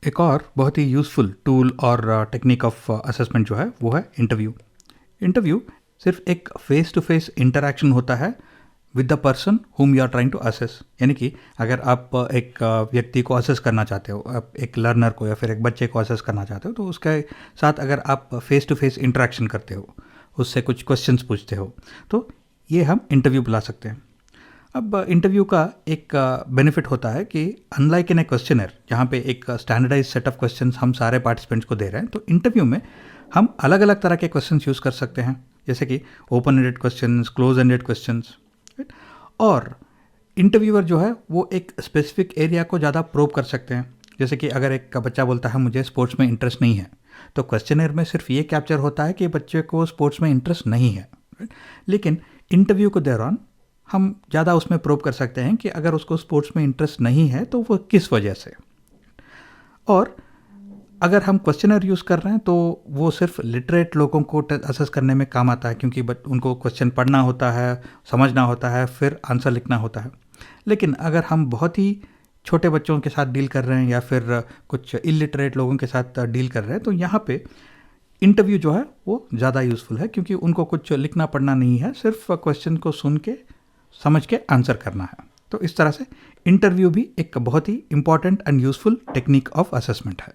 एक और बहुत ही यूज़फुल टूल और टेक्निक ऑफ असेसमेंट जो है वो है इंटरव्यू। इंटरव्यू सिर्फ एक फेस टू फेस इंटरैक्शन होता है with the person whom you are trying to assess. यानी कि अगर आप एक व्यक्ति को असेस करना चाहते हो, आप एक लर्नर को या फिर एक बच्चे को असेस करना चाहते हो, तो उसके साथ अगर आप फेस टू फेस इंटरैक्शन करते हो, उससे कुछ क्वेश्चंस पूछते हो, तो ये हम इंटरव्यू बुला सकते हैं। अब इंटरव्यू का एक बेनिफिट होता है कि अनलाइक इन ए क्वेश्चनर, जहाँ पे एक स्टैंडर्डाइज सेट ऑफ क्वेश्चंस हम सारे पार्टिसिपेंट्स को दे रहे हैं, तो इंटरव्यू में हम अलग अलग तरह के क्वेश्चंस यूज़ कर सकते हैं, जैसे कि open ended questions, close ended questions. और इंटरव्यूअर जो है वो एक स्पेसिफिक एरिया को ज़्यादा प्रोब कर सकते हैं। जैसे कि अगर एक बच्चा बोलता है मुझे स्पोर्ट्स में इंटरेस्ट नहीं है, तो क्वेश्चनर में सिर्फ ये कैप्चर होता है कि बच्चे को स्पोर्ट्स में इंटरेस्ट नहीं है। लेकिन इंटरव्यू के दौरान हम ज़्यादा उसमें प्रोब कर सकते हैं कि अगर उसको स्पोर्ट्स में इंटरेस्ट नहीं है तो वो किस वजह से। और अगर हम क्वेश्चनर यूज़ कर रहे हैं तो वो सिर्फ लिटरेट लोगों को असेस करने में काम आता है, क्योंकि उनको क्वेश्चन पढ़ना होता है, समझना होता है, फिर आंसर लिखना होता है। लेकिन अगर हम बहुत ही छोटे बच्चों के साथ डील कर रहे हैं या फिर कुछ इलिटरेट लोगों के साथ डील कर रहे हैं, तो यहाँ पे इंटरव्यू जो है वो ज़्यादा यूज़फुल है, क्योंकि उनको कुछ लिखना पढ़ना नहीं है, सिर्फ क्वेश्चन को सुन के समझ के आंसर करना है। तो इस तरह से इंटरव्यू भी एक बहुत ही important and useful technique of assessment है।